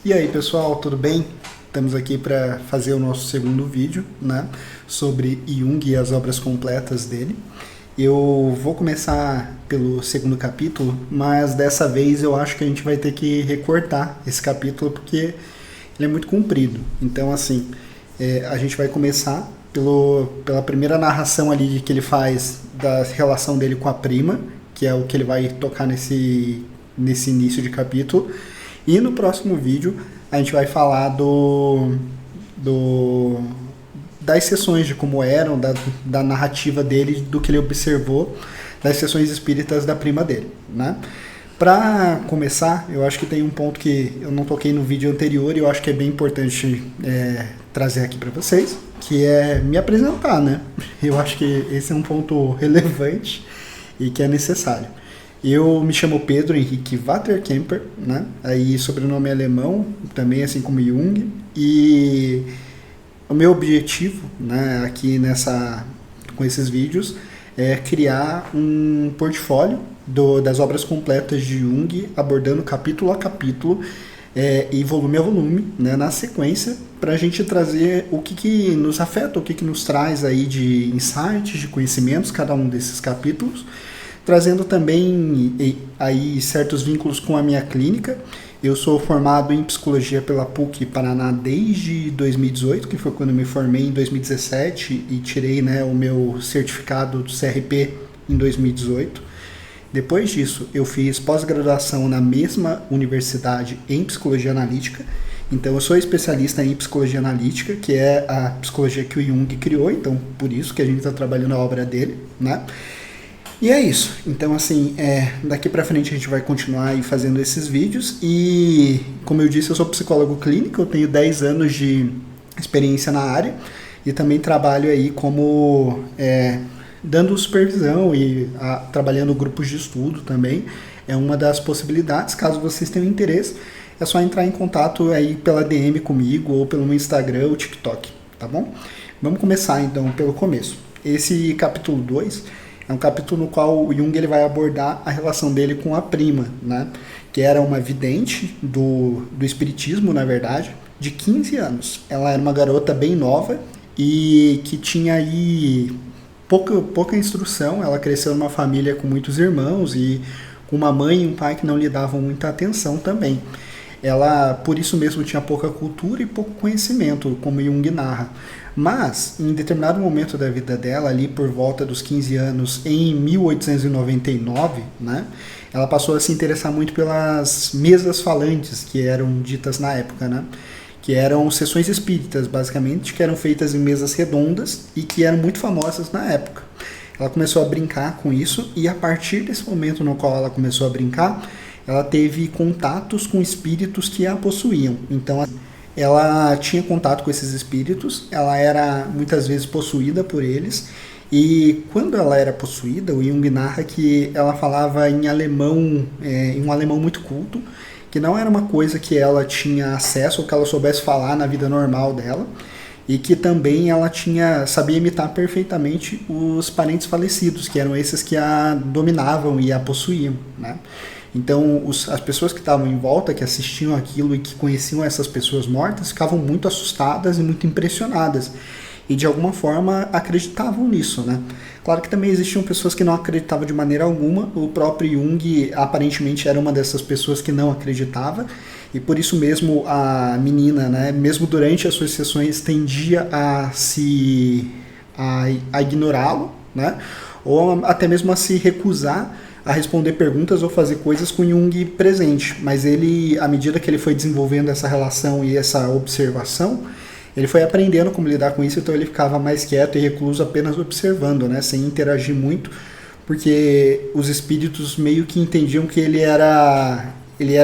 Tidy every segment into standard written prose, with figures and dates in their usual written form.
E aí pessoal, tudo bem? Estamos aqui para fazer o nosso segundo vídeo, né, sobre Jung e as obras completas dele. Eu vou começar pelo segundo capítulo, mas dessa vez eu acho que a gente vai ter que recortar esse capítulo porque ele é muito comprido. Então assim, a gente vai começar pela primeira narração ali que ele faz da relação dele com a prima, que é o que ele vai tocar nesse início de capítulo. E no próximo vídeo a gente vai falar das sessões, de como eram, da narrativa dele, do que ele observou das sessões espíritas da prima dele, né? Para começar, eu acho que tem um ponto que eu não toquei no vídeo anterior e eu acho que é bem importante trazer aqui para vocês, que é me apresentar, né? Eu acho que esse é um ponto relevante e que é necessário. Eu me chamo Pedro Henrique Waterkemper, né? Aí sobrenome é alemão, também assim como Jung, e o meu objetivo, né, aqui com esses vídeos é criar um portfólio das obras completas de Jung, abordando capítulo a capítulo e volume a volume, né, na sequência, para a gente trazer o que nos afeta, o que nos traz aí de insights, de conhecimentos, cada um desses capítulos, trazendo também aí certos vínculos com a minha clínica. Eu sou formado em psicologia pela PUC Paraná desde 2018, que foi quando eu me formei em 2017 e tirei, né, o meu certificado do CRP em 2018. Depois disso, eu fiz pós-graduação na mesma universidade em psicologia analítica. Então, eu sou especialista em psicologia analítica, que é a psicologia que o Jung criou, então por isso que a gente está trabalhando a obra dele, né? E é isso. Então, assim, daqui pra frente a gente vai continuar aí fazendo esses vídeos. E, como eu disse, eu sou psicólogo clínico, eu tenho 10 anos de experiência na área. E também trabalho aí como dando supervisão e trabalhando grupos de estudo também. É uma das possibilidades. Caso vocês tenham interesse, é só entrar em contato aí pela DM comigo ou pelo meu Instagram ou TikTok, tá bom? Vamos começar então pelo começo. Esse capítulo 2... é um capítulo no qual o Jung ele vai abordar a relação dele com a prima, né? Que era uma vidente do espiritismo, na verdade, de 15 anos. Ela era uma garota bem nova e que tinha aí pouca instrução. Ela cresceu numa família com muitos irmãos e com uma mãe e um pai que não lhe davam muita atenção também. Ela, por isso mesmo, tinha pouca cultura e pouco conhecimento, como Jung narra. Mas, em determinado momento da vida dela, ali por volta dos 15 anos, em 1899, né, ela passou a se interessar muito pelas mesas falantes, que eram ditas na época, né, que eram sessões espíritas, basicamente, que eram feitas em mesas redondas e que eram muito famosas na época. Ela começou a brincar com isso e, a partir desse momento no qual ela começou a brincar, ela teve contatos com espíritos que a possuíam. Então, ela tinha contato com esses espíritos, ela era muitas vezes possuída por eles, e quando ela era possuída, o Jung narra que ela falava em alemão, em um alemão muito culto, que não era uma coisa que ela tinha acesso ou que ela soubesse falar na vida normal dela, e que também ela sabia imitar perfeitamente os parentes falecidos, que eram esses que a dominavam e a possuíam, né? Então, as pessoas que estavam em volta, que assistiam aquilo e que conheciam essas pessoas mortas, ficavam muito assustadas e muito impressionadas. E, de alguma forma, acreditavam nisso, né? Claro que também existiam pessoas que não acreditavam de maneira alguma. O próprio Jung, aparentemente, era uma dessas pessoas que não acreditava. E, por isso mesmo, a menina, né, mesmo durante as suas sessões, tendia a ignorá-lo, né? Ou até mesmo a se recusar a responder perguntas ou fazer coisas com Jung presente. Mas ele, à medida que ele foi desenvolvendo essa relação e essa observação, ele foi aprendendo como lidar com isso, então ele ficava mais quieto e recluso, apenas observando, né, sem interagir muito, porque os espíritos meio que entendiam que ele era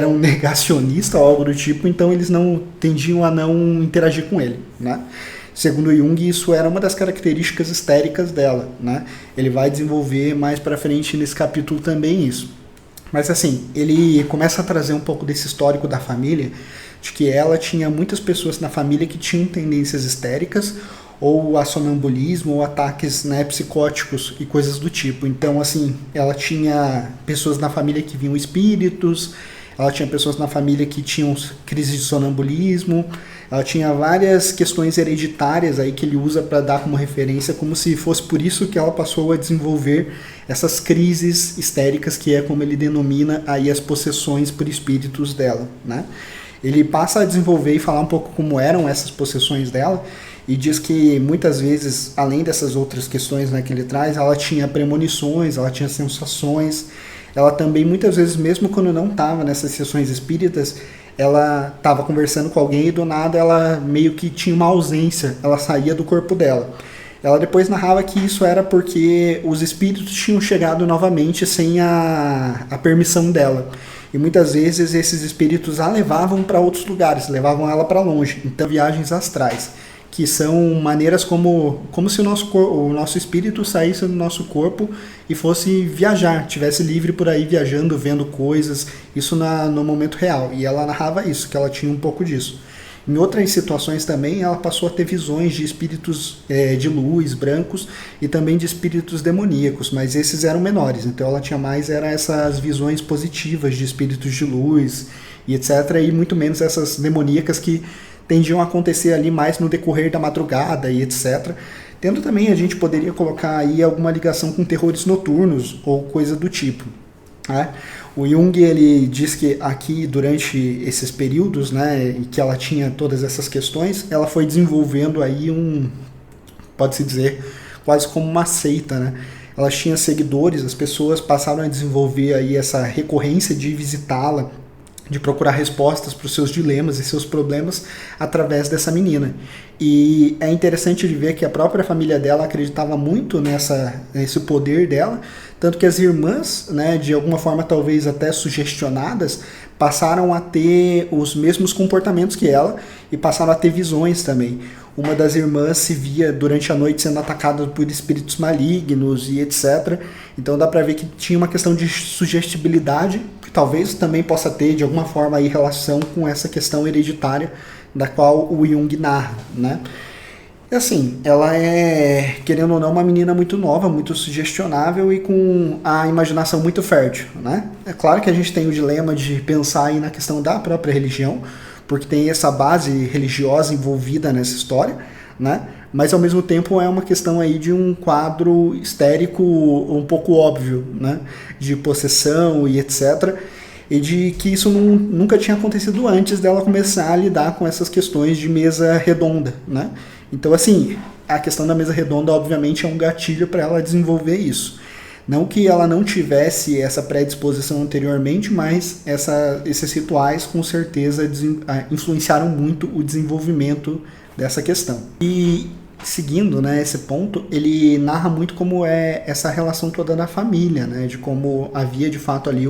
um negacionista ou algo do tipo, então eles não tendiam a não interagir com ele, né? Segundo Jung, isso era uma das características histéricas dela, né? Ele vai desenvolver mais para frente nesse capítulo também isso. Mas assim, ele começa a trazer um pouco desse histórico da família, de que ela tinha muitas pessoas na família que tinham tendências histéricas, ou a sonambulismo, ou ataques, né, psicóticos e coisas do tipo. Então, assim, ela tinha pessoas na família que viam espíritos, ela tinha pessoas na família que tinham crise de sonambulismo, ela tinha várias questões hereditárias aí que ele usa para dar como referência, como se fosse por isso que ela passou a desenvolver essas crises histéricas, que é como ele denomina aí as possessões por espíritos dela, né? Ele passa a desenvolver e falar um pouco como eram essas possessões dela, e diz que muitas vezes, além dessas outras questões, né, que ele traz, ela tinha premonições, ela tinha sensações, ela também muitas vezes, mesmo quando não estava nessas sessões espíritas, ela estava conversando com alguém e do nada ela meio que tinha uma ausência, ela saía do corpo dela. Ela depois narrava que isso era porque os espíritos tinham chegado novamente sem a permissão dela. E muitas vezes esses espíritos a levavam para outros lugares, levavam ela para longe. Então, viagens astrais, que são maneiras como se o nosso espírito saísse do nosso corpo e fosse viajar, tivesse livre por aí viajando, vendo coisas, isso no momento real. E ela narrava isso, que ela tinha um pouco disso. Em outras situações também, ela passou a ter visões de espíritos de luz, brancos, e também de espíritos demoníacos, mas esses eram menores, então ela tinha mais essas visões positivas de espíritos de luz e etc, e muito menos essas demoníacas que tendiam a acontecer ali mais no decorrer da madrugada e etc. Tendo também, a gente poderia colocar aí alguma ligação com terrores noturnos ou coisa do tipo, né? O Jung, ele diz que aqui, durante esses períodos, né, em que ela tinha todas essas questões, ela foi desenvolvendo aí pode-se dizer, quase como uma seita, né? Ela tinha seguidores, as pessoas passaram a desenvolver aí essa recorrência de visitá-la, de procurar respostas para os seus dilemas e seus problemas através dessa menina. E é interessante de ver que a própria família dela acreditava muito nesse poder dela, tanto que as irmãs, né, de alguma forma talvez até sugestionadas, passaram a ter os mesmos comportamentos que ela e passaram a ter visões também. Uma das irmãs se via durante a noite sendo atacada por espíritos malignos e etc. Então dá para ver que tinha uma questão de sugestibilidade, que talvez também possa ter de alguma forma aí relação com essa questão hereditária da qual o Jung narra, né? E assim, ela é, querendo ou não, uma menina muito nova, muito sugestionável e com a imaginação muito fértil, né? É claro que a gente tem o dilema de pensar aí na questão da própria religião, porque tem essa base religiosa envolvida nessa história, né? Mas ao mesmo tempo é uma questão aí de um quadro histérico um pouco óbvio, né? De possessão e etc. E de que isso nunca tinha acontecido antes dela começar a lidar com essas questões de mesa redonda, né? Então, assim, a questão da mesa redonda, obviamente, é um gatilho para ela desenvolver isso. Não que ela não tivesse essa predisposição anteriormente, mas esses rituais, com certeza, influenciaram muito o desenvolvimento dessa questão. E, seguindo, né, esse ponto, ele narra muito como é essa relação toda da família, né, de como havia, de fato, ali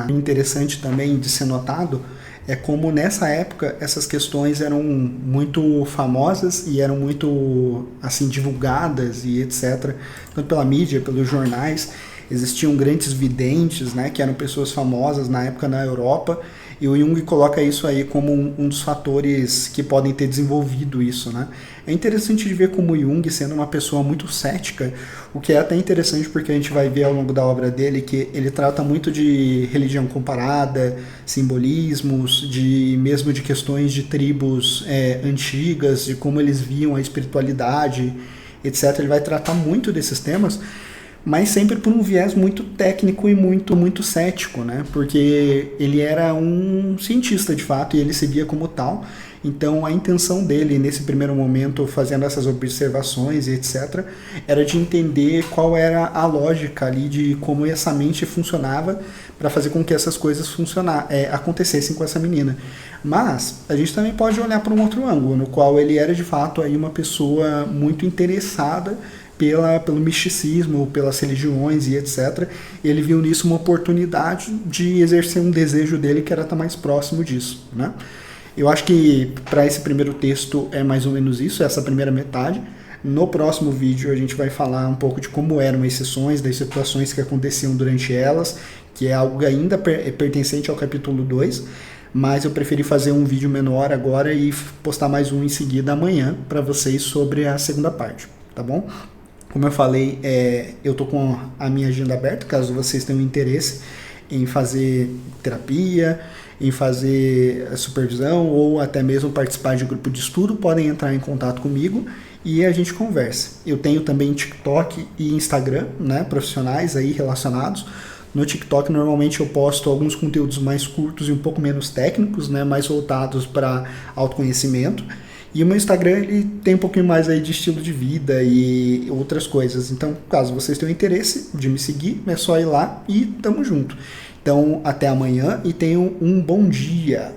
interessante também de ser notado, é como nessa época essas questões eram muito famosas e eram muito assim divulgadas e etc, tanto pela mídia, pelos jornais. Existiam grandes videntes, né, que eram pessoas famosas na época na Europa, e o Jung coloca isso aí como um dos fatores que podem ter desenvolvido isso, né? É interessante de ver como o Jung, sendo uma pessoa muito cética, o que é até interessante porque a gente vai ver ao longo da obra dele que ele trata muito de religião comparada, simbolismos, mesmo de questões de tribos antigas, de como eles viam a espiritualidade, etc. Ele vai tratar muito desses temas, mas sempre por um viés muito técnico e muito cético, né? Porque ele era um cientista de fato e ele se via como tal. Então a intenção dele nesse primeiro momento, fazendo essas observações e etc, era de entender qual era a lógica ali de como essa mente funcionava para fazer com que essas coisas acontecessem com essa menina. Mas a gente também pode olhar para um outro ângulo, no qual ele era de fato aí uma pessoa muito interessada pelo misticismo, pelas religiões e etc. Ele viu nisso uma oportunidade de exercer um desejo dele que era estar mais próximo disso, né? Eu acho que para esse primeiro texto é mais ou menos isso, essa primeira metade. No próximo vídeo a gente vai falar um pouco de como eram as sessões, das situações que aconteciam durante elas, que é algo ainda pertencente ao capítulo 2, mas eu preferi fazer um vídeo menor agora e postar mais um em seguida amanhã para vocês sobre a segunda parte, tá bom? Como eu falei, eu tô com a minha agenda aberta, caso vocês tenham interesse em fazer terapia, em fazer a supervisão ou até mesmo participar de grupo de estudo, podem entrar em contato comigo e a gente conversa. Eu tenho também TikTok e Instagram, né, profissionais aí relacionados. No TikTok, normalmente eu posto alguns conteúdos mais curtos e um pouco menos técnicos, né, mais voltados para autoconhecimento. E o meu Instagram, ele tem um pouquinho mais aí de estilo de vida e outras coisas. Então, caso vocês tenham interesse de me seguir, é só ir lá e tamo junto. Então, até amanhã e tenham um bom dia.